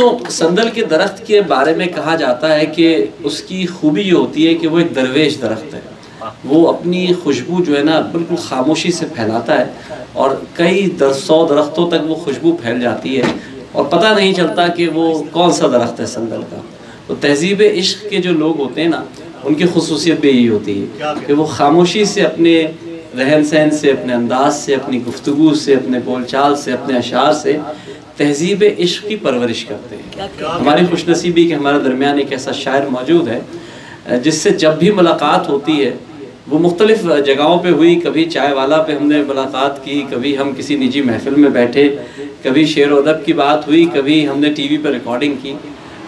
दोस्तों, संदल के दरख्त के बारे में कहा जाता है कि उसकी खूबी ये होती है कि वो एक दरवेश दरख्त है। वो अपनी खुशबू जो है ना बिल्कुल खामोशी से फैलाता है और कई 100 दरख्तों तक वो खुशबू फैल जाती है और पता नहीं चलता कि वो कौन सा दरख्त है संदल का। तो तहज़ीब इश्क के जो लोग होते हैं ना, उनकी खुसूसियत भी यही होती है कि वो खामोशी से अपने रहन सहन से, अपने अंदाज से, अपनी गुफ्तगू से, अपने बोलचाल से, अपने अशार से तहज़ीब इश्क की परवरिश करते हैं। हमारी खुशनसीबी कि हमारे दरमियान एक ऐसा शायर मौजूद है जिससे जब भी मुलाकात होती है, वो मुख्तलिफ़ जगहों पे हुई, कभी चाय वाला पे हमने मुलाकात की, कभी हम किसी निजी महफिल में बैठे, कभी शेर व अदब की बात हुई, कभी हमने टीवी पर रिकॉर्डिंग की,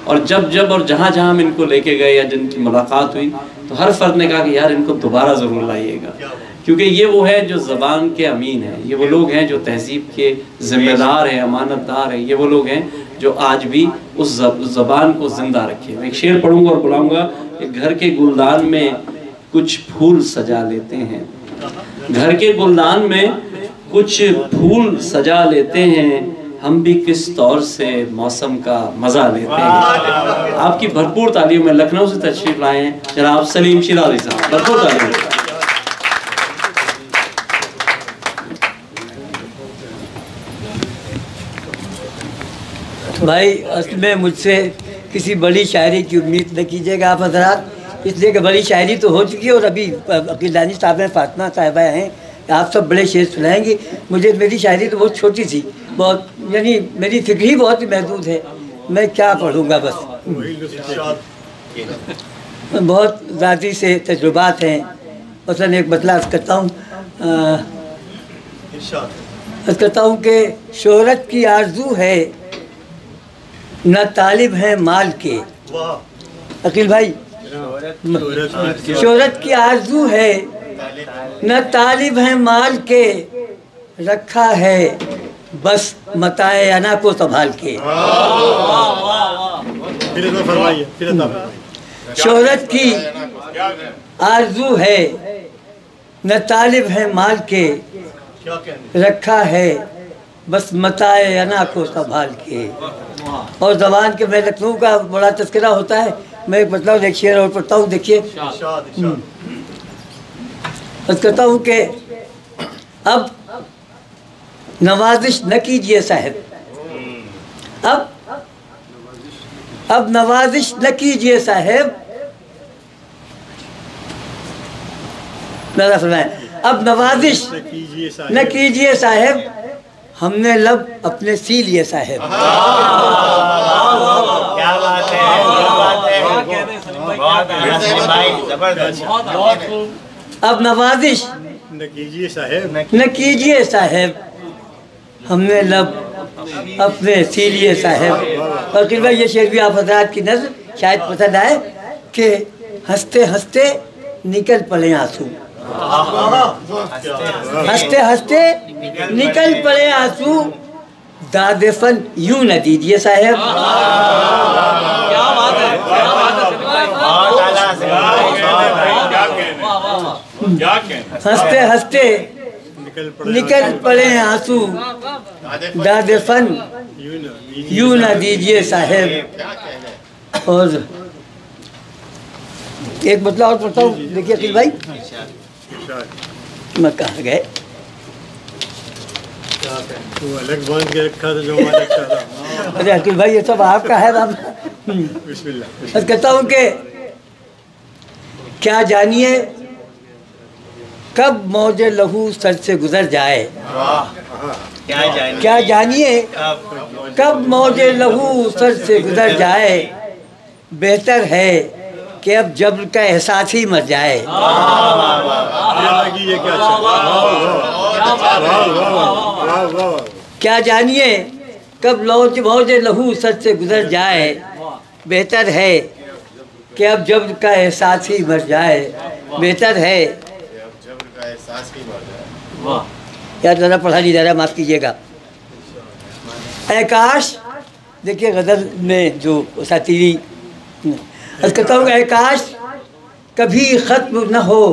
और जब और जहाँ हम इनको लेके गए या जिनकी मुलाकात हुई तो हर फ़र्द ने कहा कि यार इनको दोबारा ज़रूर लाइएगा, क्योंकि ये वो है जो ज़बान के अमीन हैं, ये वो लोग हैं जो तहज़ीब के ज़िम्मेदार हैं, अमानतदार हैं, ये वो लोग हैं जो आज भी उस ज़बान को ज़िंदा रखे। मैं एक शेर पढ़ूँगा और बुलाऊँगा कि घर के गुलदान में कुछ फूल सजा लेते हैं, घर के गुलदान में कुछ फूल सजा लेते हैं, हम भी किस तौर से मौसम का मज़ा लेते हैं। आपकी भरपूर तालियों में लखनऊ से तशरीफ़ लाए हैं जनाब सलीम शिराज़ी साहब, भरपूर तालियों। भाई असल में मुझसे किसी बड़ी शायरी की उम्मीद न कीजिएगा आप हज़रात, इसलिए कि बड़ी शायरी तो हो चुकी है और अभी अकीलानी साहब हैं, फातिमा साहिबा हैं, आप सब बड़े शेर सुनाएंगे। मेरी शायरी तो बहुत छोटी सी, बहुत यानी मेरी फिक्र ही बहुत ही महदूद है, मैं क्या पढ़ूँगा, बस बहुत ज़ाती से तजुर्बात हैं। मसलन एक मतला करता हूँ कि शोहरत की आरज़ू है न तालिब है माल के। अकील भाई, शोहरत की आरज़ू है न तालिब है माल के, रखा है बस मताए अना को संभाल के। शोहरत की आरज़ू है न तालिब है माल के, रखा है बस मताए अना को संभाल के। और ज़बान के, मैं लखनऊ का बड़ा तस्करा होता है, मैं एक मतलब एक शेर और पढ़ता हूँ, देखिए। बस कहता हूँ कि अब नवाजिश न कीजिए साहब, अब नवाजिश न कीजिए साहब, मेरा फरमाए, अब नवाजिश न कीजिए साहब, हमने लब अपने सी लिए साहब। क्या बात है, अब नवाजिश न कीजिए साहब, न कीजिए साहब, हमने लब अपने सी लिए साहब। और भाई ये शेर भी आप हज़रात की नज़र शायद पसंद आए कि हंसते हंसते निकल पड़े आंसू, हंसते हंसते निकल पड़े आंसू, दादे फन यूं न दीजिए साहब। क्या बात है, क्या बात है, हंसते हंसते निकल पड़े आंसू, दादे फन यूं न दीजिए साहब। और एक मतलब और पढ़ता हूँ, देखिए अकील भाई, मैं कहाँ गए, तो अलग बांध के रखा था जो हमारा अच्छा था। अरे अकील भाई ये सब आपका है। बिस्मिल्लाह। कहता हूँ कि क्या जानिए कब मौजे लहू सर से गुजर जाए, क्या जानिए कब मौजे लहू सर से गुजर जाए, बेहतर है कि अब जब्र का एहसास ही मर जाए। क्या जानिए कब मौजे लहू सर से गुजर जाए, बेहतर है कि अब जब्र का एहसास ही मर जाए, बेहतर है। यार ज़रा पढ़ा नहीं जा रहा, माफ़ कीजिएगा। आकाश, देखिए गज़ल में जो सातीरी कहता हूँ, आकाश कभी ख़त्म न हो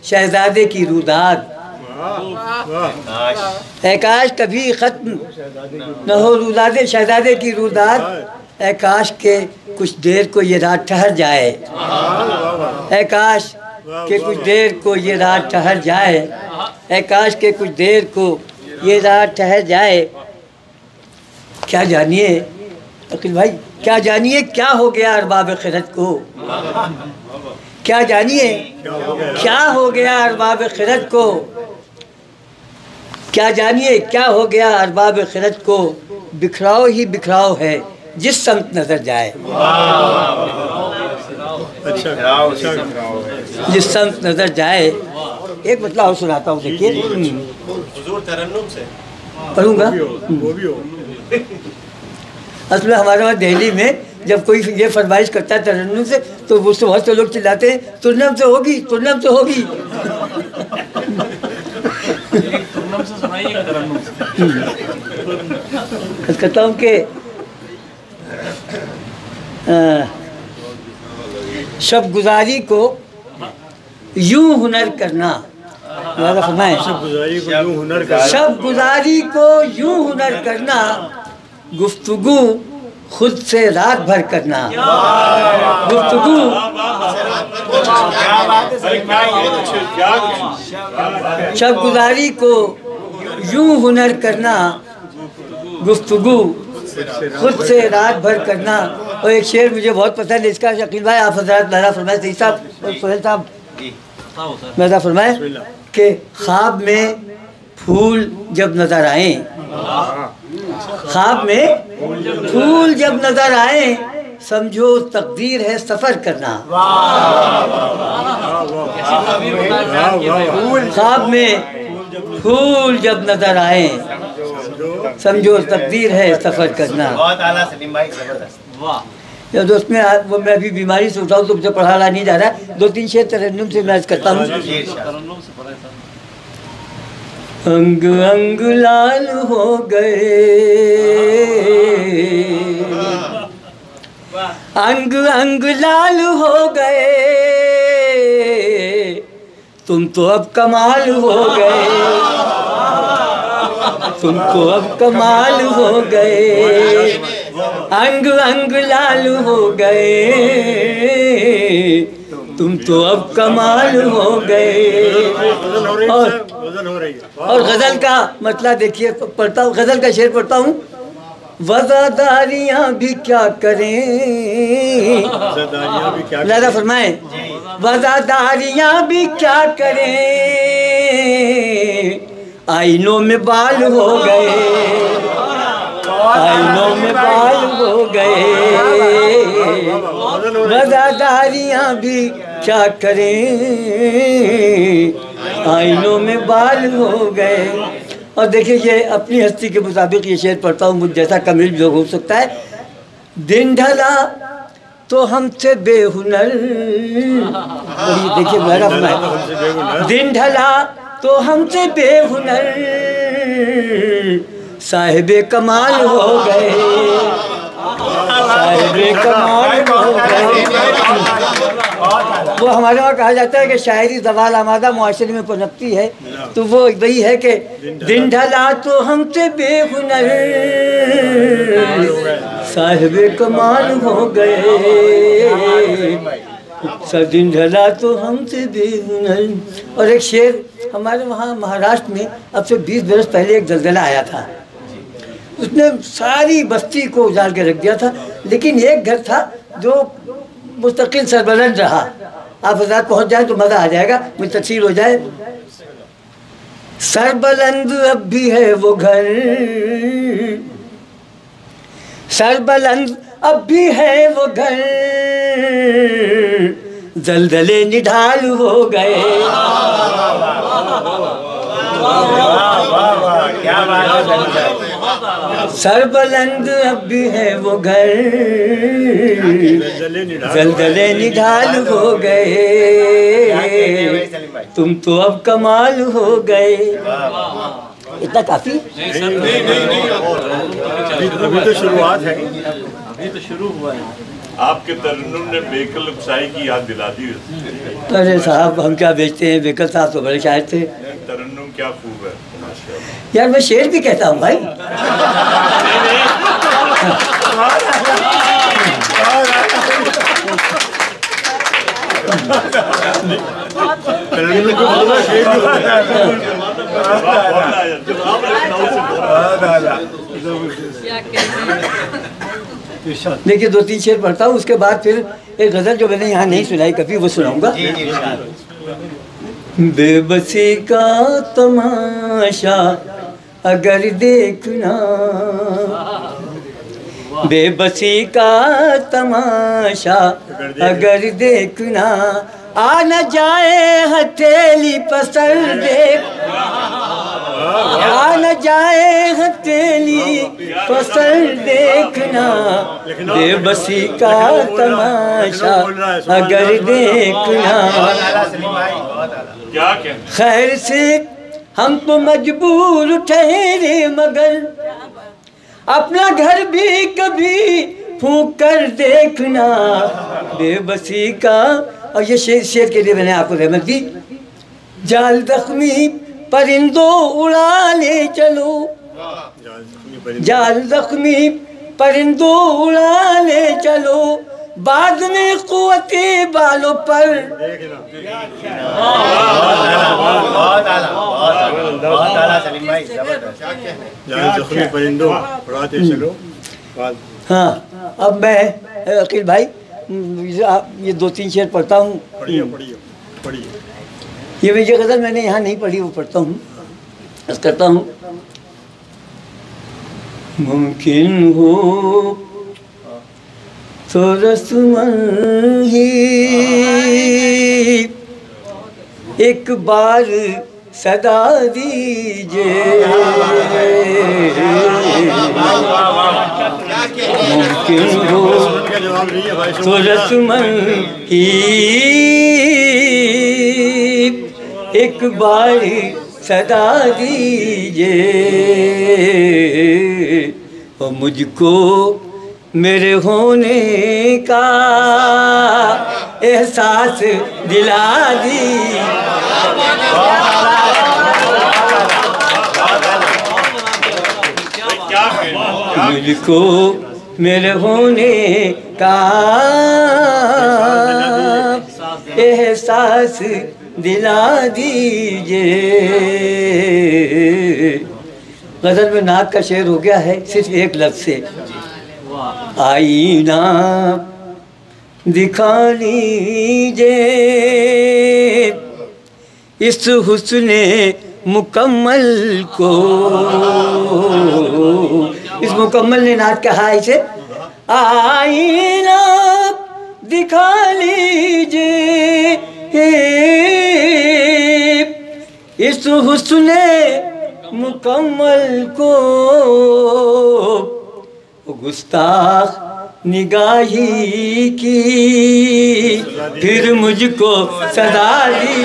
शहज़ादे की रुदाद, ऐ काश कभी खत्म न हो रुदादे शहजादे की रुदाद, ऐ काश के कुछ देर को ये रात ठहर जाए, ऐ काश के कुछ देर को ये रात ठहर जाए, ऐ काश के कुछ देर को ये रात ठहर जाए। क्या जानिए अकील भाई, क्या जानिए क्या हो गया अरबाब खिरत को, क्या जानिए क्या हो गया अरबाब खिरत को, क्या जानिए क्या हो गया अरबाब खिरत को, बिखराव ही बिखराव है जिस समत नजर जाए, जिस समत नजर जाए। एक मतलब और सुनाता हूँ, देखिए पढ़ूंगा। असल में हमारे वहाँ दिल्ली में जब कोई ये फरमाइश करता है तरन्नुम से, तो उससे बहुत से लोग चिल्लाते हैं तुर्नम से होगी, तुर्नम से होगी। कहता हूँ कि शब गुजारी को यूं हुनर करना, फरमाए शब गुजारी को यूं हुनर करना, गुफ्तगू खुद से रात भर करना, गुफ्तगू शब गुजारी को यूं हुनर करना, गुफ्तगू खुद से रात भर करना। और एक शेर मुझे बहुत पसंद है इसका, शकील भाई आप हजरात मेरा फरमाए, सही साहब और सोहेल साहब मेरा फरमाए कि ख्वाब में फूल जब नजर आए, ख्वाब में फूल जब नजर आए, समझो तकदीर है सफर करना। ख्वाब में फूल जब नजर आए, समझो तकदीर है सफर करना। या दोस्त में वो मैं अभी बीमारी से उठाऊँ तो मुझे पढ़ाना नहीं जा रहा है, 2-3 शेर तरन्नुम से मैं करता हूँ। अंग अंग लाल हो गए, अंग अंग लाल हो गए, तुम तो अब कमाल हो गए, तुम तो अब कमाल हो गए, अंग अंग लाल हो गए, तुम तो अब कमाल हो गए। और गज़ल का मतलब देखिए, पढ़ता हूँ गज़ल का शेर पढ़ता हूँ। वज़ादारियाँ भी क्या करें, ज़्यादा फरमाएं, वज़ादारियाँ भी क्या करें, आईनों में बाल हो गए, आईनों में बाल हो गए, वज़ादारियाँ भी क्या करें, आईनों में बाल हो गए। और देखिए ये अपनी हस्ती के मुताबिक ये शेर पढ़ता हूँ, मुझ जैसा कमिल जो हो सकता है। दिन ढला तो हमसे बेहुनर, देखिए मेरा बनाए, दिन ढला तो हमसे बेहुनर, साहिबे कमाल हो गए, साहिबे कमाल हो गए। वो हमारे वहाँ कहा जाता है कि शायरी ज़वाल आमादा मुआशरे में पनपती है, तो वो वही है कि दिन ढला तो हमसे बेहुनर, साहिबे कमाल हो गए, सब दिन ढला तो हमसे बेहुनर। और एक शेर हमारे वहाँ महाराष्ट्र में अब से 20 बरस पहले एक ज़लज़ला आया था, उसने सारी बस्ती को उजाड़ के रख दिया था, लेकिन एक घर था जो मुस्तकिल सरबलंद रहा। आप हज़रात पहुँच जाए तो मज़ा आ जाएगा, मुझे तफसील हो जाए। सरबलंद अब भी है वो घर, सरबलंद अब भी है वो घर, जलजले निढाल हो गए, सरबलंद अब भी है वो घर, जलजले निढाल हो गए, तुम तो अब कमाल हो गए। इतना काफी? अभी तो शुरुआत है, अभी तो शुरू हुआ है। आपके तरन्नुम ने बेकल शाही की याद दिला दी। अरे साहब हम क्या बेचते हैं, बेकल साहब तो बड़े शायर थे। तरन्नुम क्या खूब है माशाल्लाह। यार मैं शेर भी कहता हूँ भाई। देखिए 2-3 शेर पढ़ता हूँ, उसके बाद फिर एक गजल जो मैंने यहाँ नहीं सुनाई कभी वो सुनाऊंगा। बेबसी का तमाशा अगर देखना, बेबसी का तमाशा अगर देखना, आ न जाए हथेली पसर देख, आ न जाए हथेली पसर देखना, बेबसी का तमाशा अगर देखना। खैर से हम तो मजबूर ठहरे मगर अपना घर भी कभी फूंक कर देखना, बेबसी का। और ये शेर के लिए मैंने आपको रहमत दी। जाल जख्मी परिंदों उड़ा ले चलो, जाल जख्मी परिंदों उड़ा ले चलो, बाद में कुव्वते बालों पर। हाँ, अब मैं अकील भाई ये 2-3 शेर पढ़ता हूँ। ये भी जो गज़ल मैंने यहाँ नहीं पढ़ी वो पढ़ता हूँ, बस करता हूँ। मुमकिन हो तो रस्मन ही एक बार सदा दीजिए, मुमकिन हो तो रस्मन ही एक बार सदा दीजिए, और मुझको मेरे होने का एहसास दिला दी। मुझको मेरे होने का एहसास दिला दीजिए। गज़ल में नाक का शेर हो गया है सिर्फ एक लफ्ज़ से। आईना दिखा लीजिए इस हुस्ने मुकम्मल को, इस मुकम्मल ने नाच कहा इसे। आईना दिखा लीजिए इस हुस्ने मुकम्मल को, गुस्ताख निगाही की फिर मुझको सदा दी।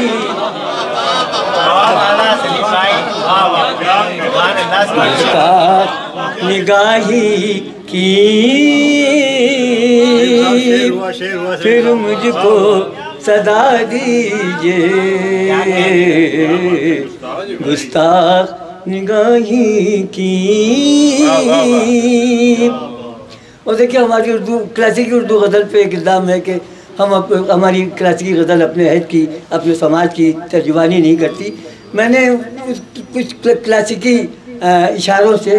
गुस्ताख निगाही की फिर मुझको सदा दीजिए, गुस्ताख निगाही की। और देखिए हमारी उर्दू क्लासिकी उर्दू गज़ल पे एक इल्ज़ाम है कि हम हमारी क्लासिकी गज़ल अपने अहद की अपने समाज की तर्जुमानी नहीं करती। मैंने कुछ क्लासिकी इशारों से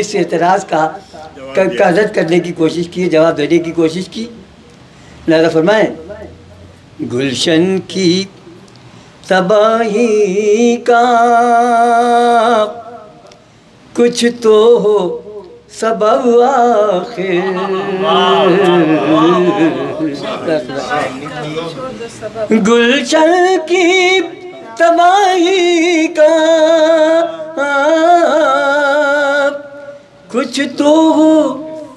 इस एतराज़ का रद्द करने की कोशिश की, जवाब देने की कोशिश की। लिहाज़ा फरमाएं, गुलशन की तबाही का कुछ तो हो सबब आखिर, गुलशन की तबाही का कुछ तो हो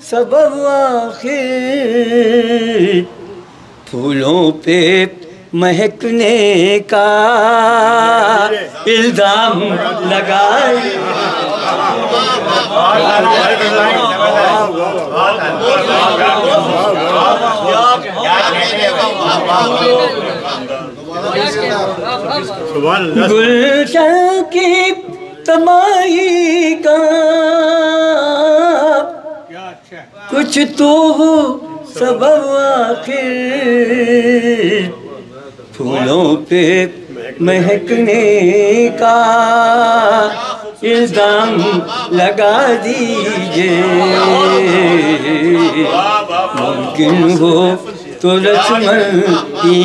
सबब आखिर, फूलों पे महकने का इल्जाम लगाए। सुभान अल्लाह। गुलशन की तबाही का कुछ तो हो सबब आखिर, फूलों पे महकने का इल्जाम लगा दीजिए, मुमकिन हो तो लक्ष्मण की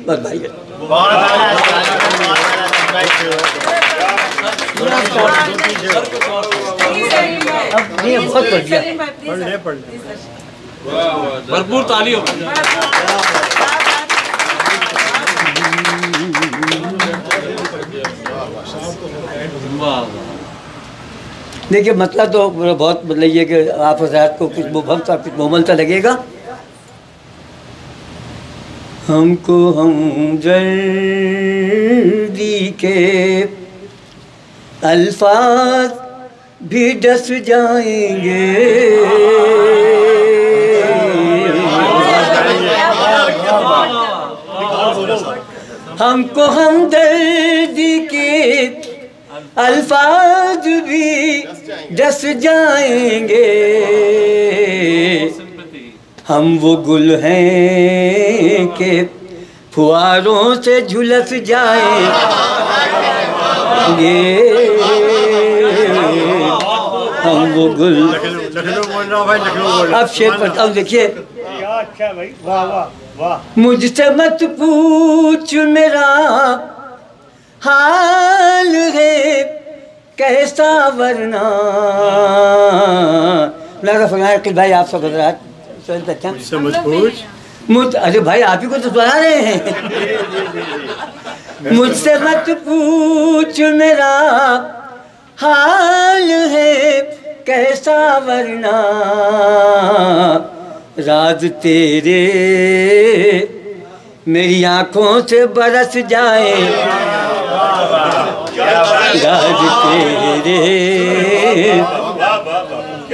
बधाई। बहुत बढ़िया, पढ़ ले। भरपूर तालियों। देखिए मतलब तो बहुत मतलब ये कि आप हज़रात को कुछ मुबहम सा कुछ मुमल सा लगेगा। हमको हमदर्दी के अल्फाज भी डस जाएंगे, हमको हमदर्दी के अल्फाज भी डस जाएंगे, हम वो गुल हैं कि फुआरों से झुलस जाएंगे, हम वो गुल। लखनऊ बोल रहा हूँ भाई, लखनऊ बोल रहा हूँ। अब शेर पढ़ता हूँ, देखिए। अच्छा भाई, वाह वाह वाह। मुझसे मत पूछ मेरा हाल है कैसा, वरना लगा फरमाया कि भाई आप सब हज़रात मुझसे मत पूछ। अरे भाई आप ही को तो सुना रहे हैं। मुझसे मत पूछ मेरा हाल है कैसा, वरना राज तेरे मेरी आँखों से बरस जाए, राज तेरे।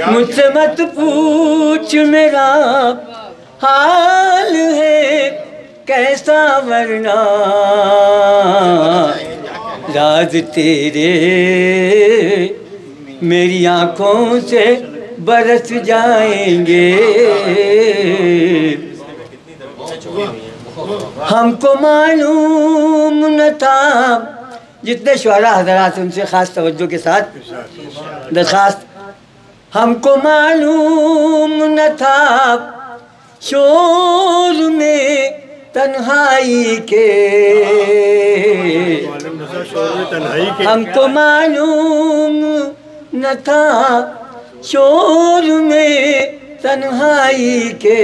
मुझसे मत पूछ मेरा हाल है कैसा, वरना राज तेरे मेरी आँखों से बरस जाएंगे, हमको मालूम न था। जितने शुअरा हज़रात उनसे ख़ास तवज्जो के साथ दरख्वास्त, हमको मालूम न था शोर में तन्हाई के, हमको मालूम न था शोर में तन्हाई के,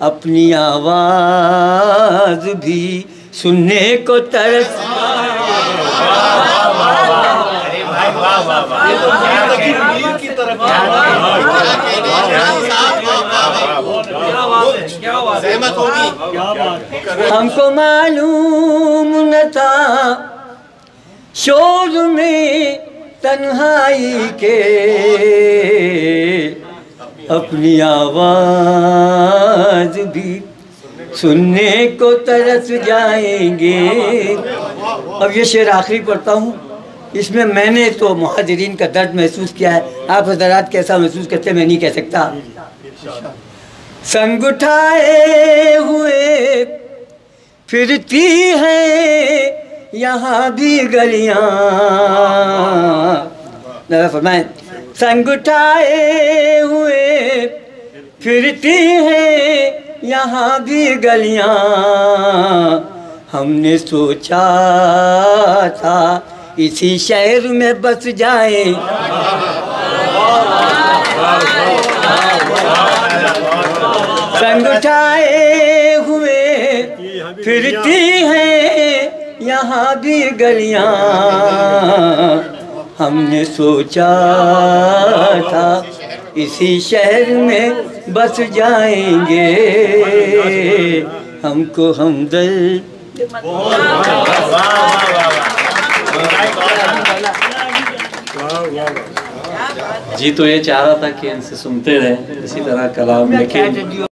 अपनी आवाज़ भी सुनने को तरस। हमको मालूम न था शोर में तन्हाई के, अपनी आवाज़ भी सुनने को तरस जाएंगे। अब ये शेर आखिरी पढ़ता हूँ, इसमें मैंने तो मुहाजिरीन का दर्द महसूस किया है। आप हज़रात कैसा महसूस करते मैं नहीं कह सकता। संग उठाए हुए फिरती हैं यहाँ भी गलियाँ, फरमाएं। संग उठाए हुए फिरती हैं यहाँ भी गलियाँ, हमने सोचा था इसी शहर में बस जाए, संग उठाए हुए फिरती हैं यहाँ भी गलियाँ, हमने सोचा था इसी शहर में बस जाएंगे, हमको हमदर्द। जी तो ये चाह रहा था कि इनसे सुनते रहें इसी तरह कलाम, लेकिन